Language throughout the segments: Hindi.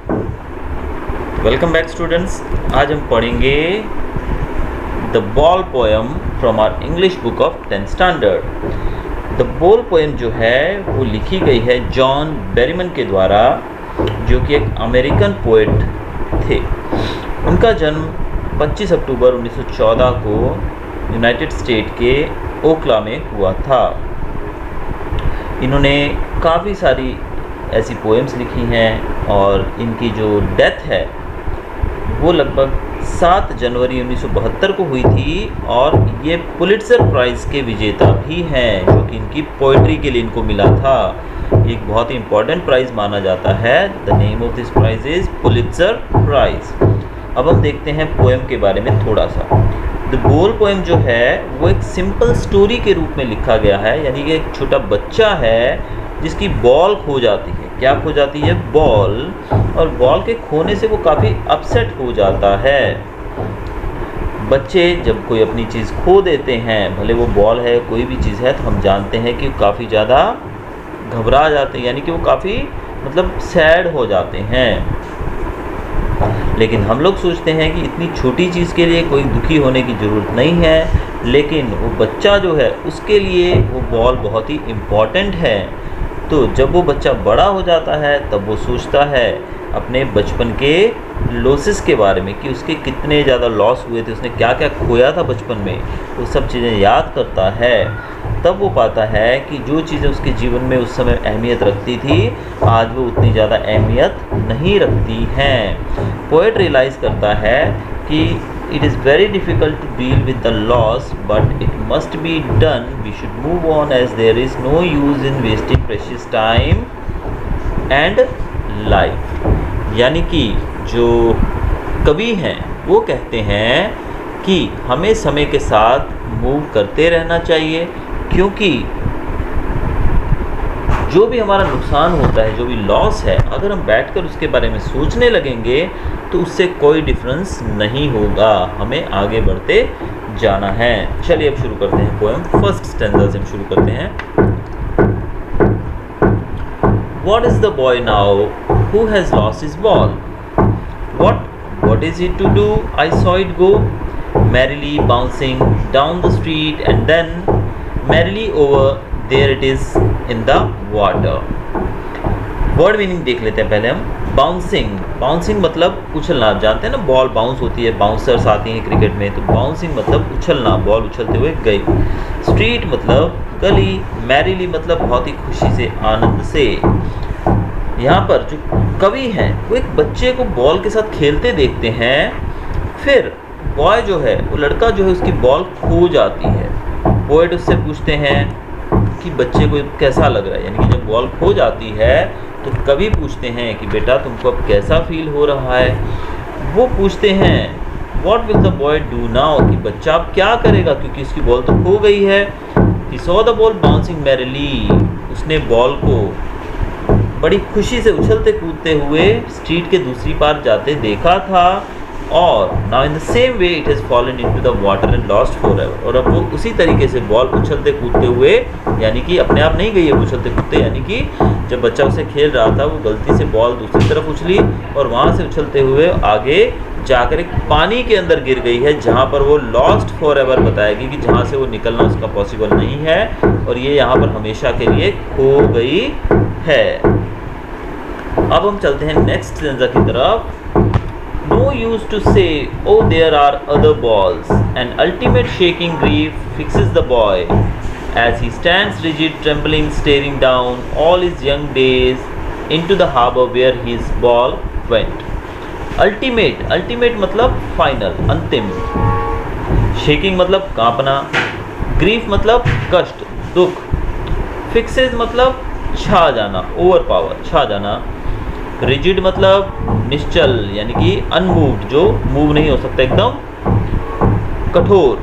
Welcome back students. आज हम पढ़ेंगे the ball poem from our English book of 10th standard. The ball poem जो है वो लिखी गई है जॉन बेरीमन के द्वारा, जो कि एक अमेरिकन पोएट थे। उनका जन्म 25 अक्टूबर 1914 को यूनाइटेड स्टेट के ओकला में हुआ था। इन्होंने काफ़ी सारी ऐसी पोएम्स लिखी हैं और इनकी जो डेथ है वो लगभग 7 जनवरी 1972 को हुई थी और ये पुलिट्ज़र प्राइज़ के विजेता भी हैं, जो कि इनकी पोइट्री के लिए इनको मिला था। एक बहुत ही इम्पॉर्टेंट प्राइज़ माना जाता है। The name of this prize is Pulitzer prize. अब हम देखते हैं पोएम के बारे में थोड़ा सा। द बॉल पोएम जो है वो एक सिंपल स्टोरी के रूप में लिखा गया है, यानी कि एक छोटा बच्चा है जिसकी बॉल खो जाती है। क्या खो जाती है? बॉल। और बॉल के खोने से वो काफ़ी अपसेट हो जाता है। बच्चे जब कोई अपनी चीज़ खो देते हैं, भले वो बॉल है कोई भी चीज़ है, तो हम जानते हैं कि वो काफ़ी ज़्यादा घबरा जाते हैं, यानी कि वो काफ़ी सैड हो जाते हैं। लेकिन हम लोग सोचते हैं कि इतनी छोटी चीज़ के लिए कोई दुखी होने की ज़रूरत नहीं है, लेकिन वो बच्चा जो है उसके लिए वो बॉल बहुत ही इम्पॉर्टेंट है। तो जब वो बच्चा बड़ा हो जाता है तब वो सोचता है अपने बचपन के लॉसेस के बारे में, कि उसके कितने ज़्यादा लॉस हुए थे, उसने क्या क्या खोया था बचपन में, वो सब चीज़ें याद करता है। तब वो पाता है कि जो चीज़ें उसके जीवन में उस समय अहमियत रखती थी, आज वो उतनी ज़्यादा अहमियत नहीं रखती हैं। पोएट रियलाइज़ करता है कि it is very difficult to deal with the loss, but it must be done. We should move on, as there is no use in wasting precious time and life. यानी कि जो कवि हैं वो कहते हैं कि हमें समय के साथ मूव करते रहना चाहिए, क्योंकि जो भी हमारा नुकसान होता है, जो भी लॉस है, अगर हम बैठकर उसके बारे में सोचने लगेंगे तो उससे कोई डिफरेंस नहीं होगा। हमें आगे बढ़ते जाना है। चलिए अब शुरू करते हैं पोएम। फर्स्ट स्टैंजा से हम शुरू करते हैं। What is the boy now who has lost his ball? What is it to do? I saw it go merrily bouncing down the street, and then merrily over there it is in the water. Word meaning देख लेते हैं पहले हम। बाउंसिंग मतलब उछलना। आप जानते हैं ना, बॉल बाउंस होती है, बाउंसर्स आती हैं क्रिकेट में, तो बाउंसिंग मतलब उछलना, बॉल उछलते हुए गई। स्ट्रीट मतलब गली। मैरिली मतलब बहुत ही खुशी से, आनंद से। यहाँ पर जो कवि हैं वो एक बच्चे को बॉल के साथ खेलते देखते हैं। फिर बॉय जो है, वो लड़का जो है, उसकी बॉल खो जाती है। पोएट उससे पूछते हैं कि बच्चे को कैसा लग रहा है, यानी कि जब बॉल खो जाती है तो कवि पूछते हैं कि बेटा तुमको अब कैसा फील हो रहा है। वो पूछते हैं what will the boy do now, कि बच्चा अब क्या करेगा, क्योंकि उसकी बॉल तो खो गई है। He saw the ball bouncing merrily, उसने बॉल को बड़ी खुशी से उछलते कूदते हुए स्ट्रीट के दूसरी पार जाते देखा था। और now in the same way it has fallen into the water and lost forever, और अब वो उसी तरीके से बॉल उछलते कूदते हुए, यानी कि अपने आप नहीं गई है उछलते कूदते, यानी कि जब बच्चा उसे खेल रहा था वो गलती से बॉल दूसरी तरफ उछली और वहाँ से उछलते हुए आगे जाकर एक पानी के अंदर गिर गई है, जहाँ पर वो लॉस्ट फॉरएवर बताएगी कि जहाँ से वो निकलना उसका पॉसिबल नहीं है, और ये यहाँ पर हमेशा के लिए खो गई है। अब हम चलते हैं नेक्स्ट स्टैंजा की तरफ। No use to say, oh there are other balls. An ultimate shaking grief fixes the boy, as he stands rigid, trembling, staring down all his young days into the harbor where his ball went. Ultimate मतलब फाइनल, अंतिम। शेकिंग मतलब कांपना। ग्रीफ मतलब कष्ट, दुख। फिक्सेस मतलब छा जाना, ओवर पावर, छा जाना। रिजिड मतलब निश्चल, यानी कि अनमूव्ड, जो मूव नहीं हो सकता, एकदम कठोर।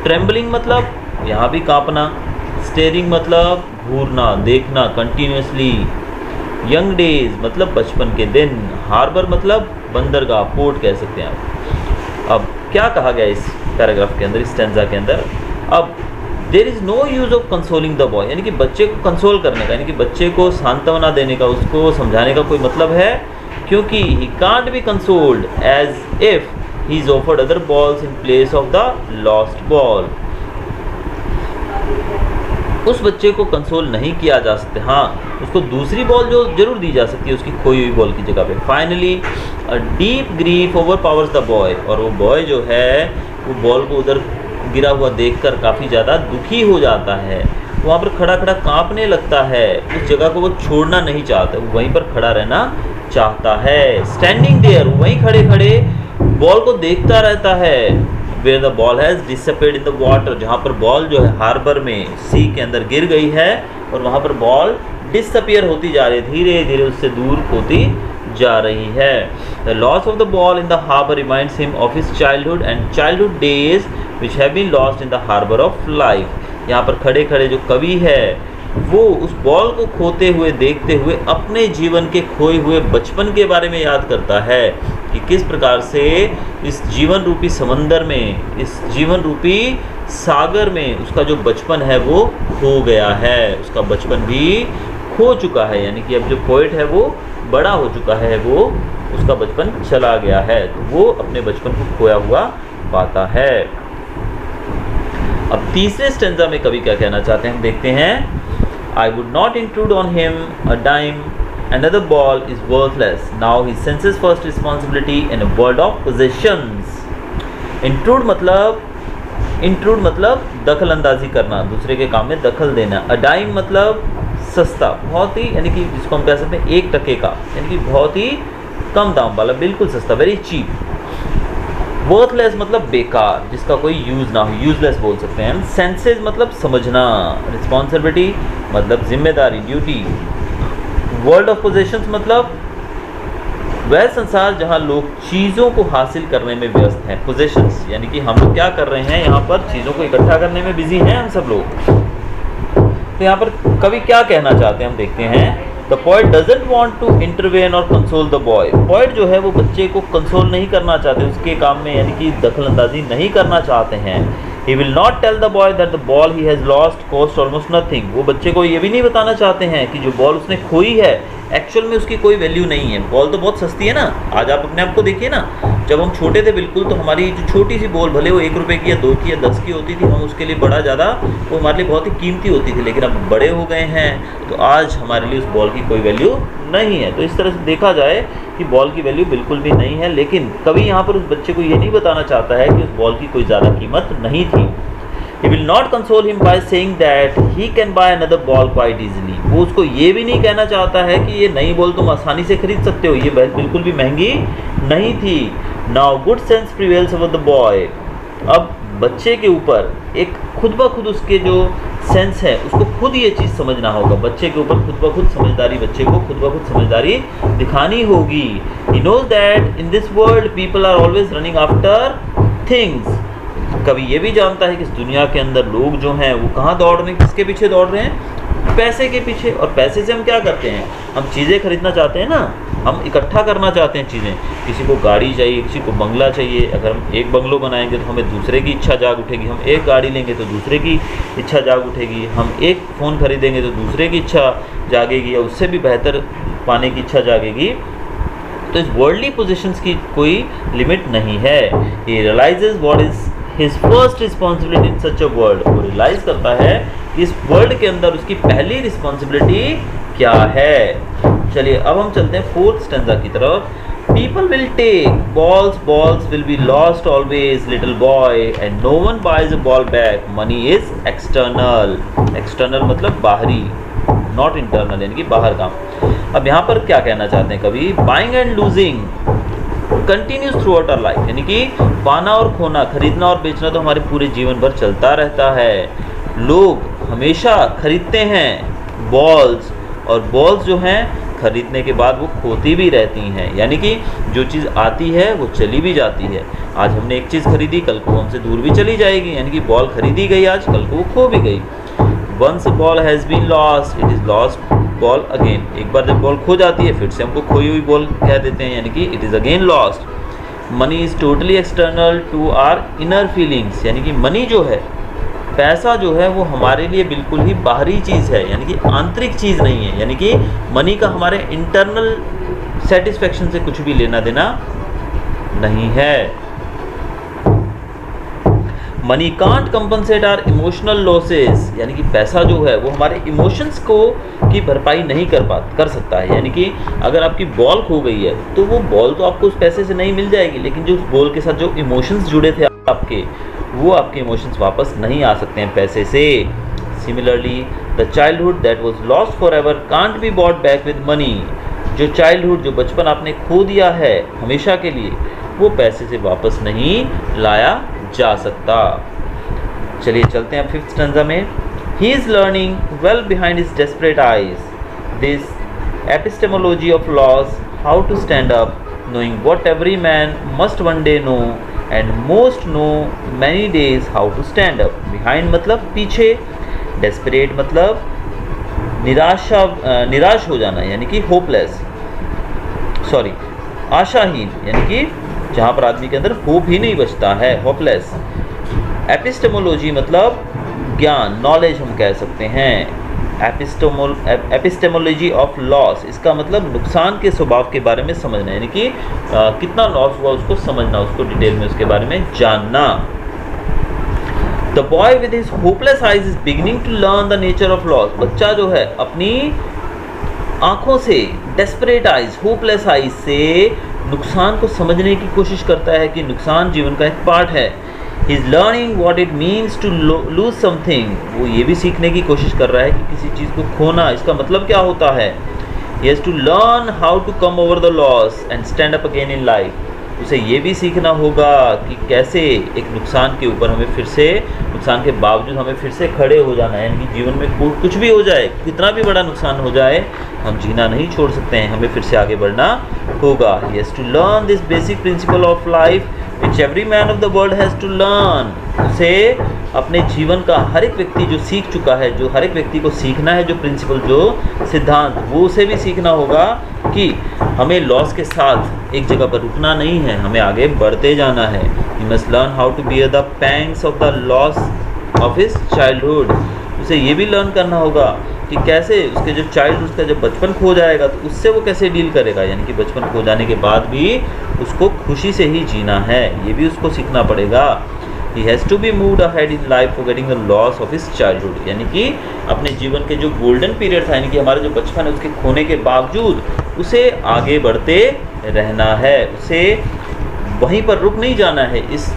ट्रेम्बलिंग मतलब यहाँ भी कांपना। स्टेरिंग मतलब घूरना, देखना कंटिन्यूसली। यंग डेज मतलब बचपन के दिन। हार्बर मतलब बंदरगाह, पोर्ट कह सकते हैं आप। अब क्या कहा गया इस पैराग्राफ के अंदर, इस स्टैंजा के अंदर? अब there is no use of consoling the boy, यानी कि बच्चे को कंसोल करने का, यानी कि बच्चे को सांत्वना देने का, उसको समझाने का कोई मतलब है क्योंकि he can't be consoled as if he is offered other balls in place of the lost ball. उस बच्चे को कंसोल नहीं किया जा सकता, हाँ उसको दूसरी बॉल जो जरूर दी जा सकती है उसकी खोई हुई बॉल की जगह पे. Finally a deep grief over powers the boy, और वो बॉय जो है वो बॉल को उधर गिरा हुआ देखकर काफ़ी ज़्यादा दुखी हो जाता है. वहाँ पर खड़ा खड़ा कांपने लगता है. उस जगह को वो छोड़ना नहीं चाहता, वो वहीं पर खड़ा रहना चाहता है. स्टैंडिंग देयर, वहीं खड़े खड़े बॉल को देखता रहता है. Where the ball has disappeared in the water, जहाँ पर बॉल जो है हार्बर में सी के अंदर गिर गई है और वहाँ पर बॉल डिसअपियर होती जा रही है, धीरे धीरे उससे दूर होती जा रही है. The loss of the ball in the harbour reminds him of his childhood and childhood days which have been lost in the harbour of life. यहाँ पर खड़े खड़े जो कवि है वो उस बॉल को खोते हुए देखते हुए अपने जीवन के खोए हुए बचपन के बारे में याद करता है कि किस प्रकार से इस जीवन रूपी समंदर में, इस जीवन रूपी सागर में उसका जो बचपन है वो खो गया है. उसका बचपन भी खो चुका है, यानी कि अब जो पोएट है वो बड़ा हो चुका है, वो उसका बचपन चला गया है, तो वो अपने बचपन को खोया हुआ पाता है. अब तीसरे स्टेंजा में कवि क्या कहना चाहते हैं हम देखते हैं. I would not intrude on him a dime, another ball is worthless. Now he senses first responsibility in a world of possessions. Intrude मतलब दखल अंदाजी करना, दूसरे के काम में दखल देना. A dime मतलब सस्ता, बहुत ही, यानी कि जिसको हम कह सकते हैं 1 टके का, यानी कि बहुत ही कम दाम वाला, बिल्कुल सस्ता, वेरी चीप. वर्थलेस मतलब बेकार, जिसका कोई यूज़ ना हो, यूजलेस बोल सकते हैं हम. सेंसेस मतलब समझना. रिस्पॉन्सिबिलिटी मतलब जिम्मेदारी, ड्यूटी. वर्ल्ड ऑफ पोजेशंस मतलब वह संसार जहां लोग चीज़ों को हासिल करने में व्यस्त हैं. पोजेशंस यानी कि हम लोग क्या कर रहे हैं, यहाँ पर चीज़ों को इकट्ठा करने में बिजी हैं हम सब लोग. तो यहाँ पर कवि क्या कहना चाहते हैं हम देखते हैं. The poet doesn't want to intervene और कंसोल द बॉय. पोएट जो है वो बच्चे को कंसोल नहीं करना चाहते, उसके काम में यानी कि दखल अंदाजी नहीं करना चाहते हैं. He will not tell the boy that the ball he has lost cost almost nothing. वो बच्चे को ये भी नहीं बताना चाहते हैं कि जो बॉल उसने खोई है एक्चुअल में उसकी कोई वैल्यू नहीं है. बॉल तो बहुत सस्ती है ना. आज आप अपने आप को देखिए ना, जब हम छोटे थे बिल्कुल, तो हमारी जो छोटी सी बॉल भले वो 1 रुपये की या 2 की या 10 की होती थी, हम उसके लिए बड़ा ज़्यादा, वो हमारे लिए बहुत ही कीमती होती थी. लेकिन अब बड़े हो गए हैं तो आज हमारे लिए उस बॉल की कोई वैल्यू नहीं है. तो इस तरह से देखा जाए कि बॉल की वैल्यू बिल्कुल भी नहीं है. लेकिन कभी यहाँ पर उस बच्चे को ये नहीं बताना चाहता है कि उस बॉल की कोई ज़्यादा कीमत नहीं थी. He will not console him by saying that he can buy another ball quite easily. वो उसको ये भी नहीं कहना चाहता है कि ये नई बॉल तुम आसानी से खरीद सकते हो, ये बिल्कुल भी महंगी नहीं थी. Now good sense prevails over the boy. अब बच्चे के ऊपर एक खुद ब खुद उसके जो सेंस है उसको खुद ये चीज़ समझना होगा. बच्चे के ऊपर खुद ब खुद समझदारी, बच्चे को खुद ब खुद समझदारी दिखानी होगी. He knows that in this world people are always running after things. कभी ये भी जानता है कि इस दुनिया के अंदर लोग जो हैं वो कहाँ दौड़ रहे हैं, किसके पीछे दौड़ रहे हैं, पैसे के पीछे. और पैसे से हम क्या करते हैं, हम चीज़ें खरीदना चाहते हैं ना, हम इकट्ठा करना चाहते हैं चीज़ें. किसी को गाड़ी चाहिए, किसी को बंगला चाहिए. अगर हम एक बंगलो बनाएंगे तो हमें दूसरे की इच्छा जाग उठेगी. हम एक गाड़ी लेंगे तो दूसरे की इच्छा जाग उठेगी. हम एक फ़ोन खरीदेंगे तो दूसरे की इच्छा जागेगी या उससे भी बेहतर पाने की इच्छा जागेगी. तो इस वर्ल्डली पोजीशंस की कोई लिमिट नहीं है. He realises what is his first responsibility in such a world. वो रियलाइज़ करता है कि इस वर्ल्ड के अंदर उसकी पहली रिस्पॉन्सिबिलिटी क्या है. चलिए अब हम चलते हैं 4th स्टैंजा की तरफ. People will take balls will be lost always, little boy, and no one buys a ball back. Money is external. External मतलब बाहरी, not internal यानी कि बाहर का. अब यहाँ पर क्या कहना चाहते हैं कभी, buying and losing continues throughout our life, यानी कि पाना और खोना, खरीदना और बेचना तो हमारे पूरे जीवन भर चलता रहता है. लोग हमेशा खरीदते हैं बॉल्स, और बॉल्स जो हैं खरीदने के बाद वो खोती भी रहती हैं. यानी कि जो चीज़ आती है वो चली भी जाती है. आज हमने एक चीज़ खरीदी, कल को हमसे दूर भी चली जाएगी. यानी कि बॉल खरीदी गई आज, कल को वो खो भी गई. Once ball has been lost, it is lost ball again. एक बार जब बॉल खो जाती है फिर से हमको खोई हुई बॉल कह देते हैं, यानी कि it is again lost. Money is totally external to our inner feelings. यानी कि मनी जो है, पैसा जो है वो हमारे लिए बिल्कुल ही बाहरी चीज़ है, यानी कि आंतरिक चीज़ नहीं है. यानी कि मनी का हमारे इंटरनल सेटिस्फेक्शन से कुछ भी लेना देना नहीं है। Money can't compensate our emotional losses, यानी कि पैसा जो है वो हमारे इमोशंस को की भरपाई नहीं कर सकता है। यानी कि अगर आपकी बॉल खो गई है तो वो बॉल तो आपको उस पैसे से नहीं मिल जाएगी, लेकिन जो उस बॉल के साथ जो इमोशंस जुड़े थे आपके, वो आपके इमोशंस वापस नहीं आ सकते हैं पैसे से। Similarly the childhood that was lost for ever can't be bought back with money, जो चाइल्डहुड जो बचपन आपने खो दिया है हमेशा के लिए, वो पैसे से वापस नहीं लाया जा सकता। चलिए चलते हैं 5th स्टैंजा में। He is learning well behind his desperate eyes this epistemology of loss, how to stand up, knowing what every man must one day know and most know many days how to stand up। behind मतलब पीछे, desperate मतलब निराश हो जाना यानी कि होपलेस, सॉरी आशाहीन, यानी कि जहाँ पर आदमी के अंदर होप ही नहीं बचता है, होपलेस। एपिस्टेमोलॉजी मतलब ज्ञान, नॉलेज हम कह सकते हैं। एपिस्टेमोलॉजी ऑफ लॉस, इसका मतलब नुकसान के स्वभाव के बारे में समझना, यानी कि कितना लॉस हुआ उसको समझना, उसको डिटेल में उसके बारे में जानना। The boy with his hopeless eyes is beginning to learn the nature of loss, बच्चा जो है अपनी आंखों से, डेस्परेट आइज, होपलेस आइज से नुकसान को समझने की कोशिश करता है कि नुकसान जीवन का एक पार्ट है। He is learning what it means to lose something, वो ये भी सीखने की कोशिश कर रहा है कि किसी चीज़ को खोना इसका मतलब क्या होता है। He has to learn how to come over the loss and stand up again in life, उसे ये भी सीखना होगा कि कैसे एक नुकसान के ऊपर हमें फिर से, नुकसान के बावजूद हमें फिर से खड़े हो जाना है। यानी कि जीवन में कुछ भी हो जाए, कितना भी बड़ा नुकसान हो जाए, हम जीना नहीं छोड़ सकते हैं, हमें फिर से आगे बढ़ना होगा। He has to learn this basic principle of life which every man of the world has to learn, उसे अपने जीवन का हर एक व्यक्ति जो सीख चुका है, जो हर एक व्यक्ति को सीखना है, जो प्रिंसिपल, जो सिद्धांत, वो उसे भी सीखना होगा कि हमें लॉस के साथ एक जगह पर रुकना नहीं है, हमें आगे बढ़ते जाना है। He must learn how to bear the pangs of the loss of his childhood, उसे ये भी लर्न करना होगा कि कैसे उसके जो चाइल्डहुड, उसका जब बचपन खो जाएगा तो उससे वो कैसे डील करेगा, यानी कि बचपन खो जाने के बाद भी उसको खुशी से ही जीना है, ये भी उसको सीखना पड़ेगा। He has to be moved ahead in life forgetting the loss of his childhood, यानी कि अपने जीवन के जो गोल्डन पीरियड था, यानी कि हमारा जो बचपन है उसके खोने के बावजूद उसे आगे बढ़ते रहना है, उसे वहीं पर रुक नहीं जाना है इस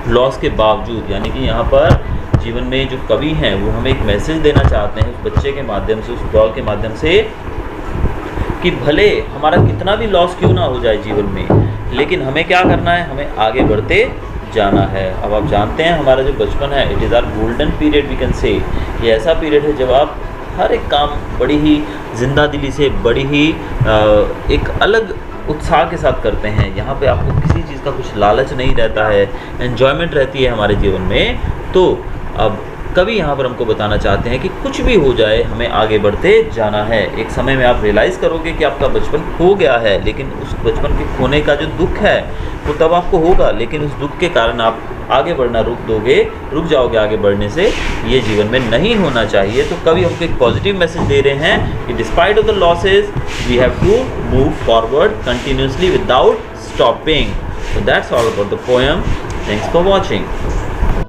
लॉस के बावजूद। यानी कि यहाँ पर जीवन में जो कवि हैं वो हमें एक मैसेज देना चाहते हैं उस बच्चे के माध्यम से, उस डॉल के माध्यम से, कि भले हमारा कितना भी लॉस क्यों ना हो जाए जीवन में, लेकिन हमें क्या करना है, हमें आगे बढ़ते जाना है। अब आप जानते हैं हमारा जो बचपन है, it is our golden period we can say, ये ऐसा पीरियड है जब आप हर एक काम बड़ी ही जिंदा दिली से, बड़ी ही एक अलग उत्साह के साथ करते हैं। यहाँ पे आपको किसी चीज़ का कुछ लालच नहीं रहता है, एन्जॉयमेंट रहती है हमारे जीवन में। तो अब कभी यहाँ पर हमको बताना चाहते हैं कि कुछ भी हो जाए हमें आगे बढ़ते जाना है। एक समय में आप रियलाइज़ करोगे कि आपका बचपन खो गया है, लेकिन उस बचपन के खोने का जो दुख है वो तब आपको होगा, लेकिन उस दुख के कारण आप आगे बढ़ना रुक जाओगे आगे बढ़ने से, ये जीवन में नहीं होना चाहिए। तो कभी हमको एक पॉजिटिव मैसेज दे रहे हैं कि despite of the losses we have to move forward continuously without stopping. So that's all about the poem. Thanks for watching.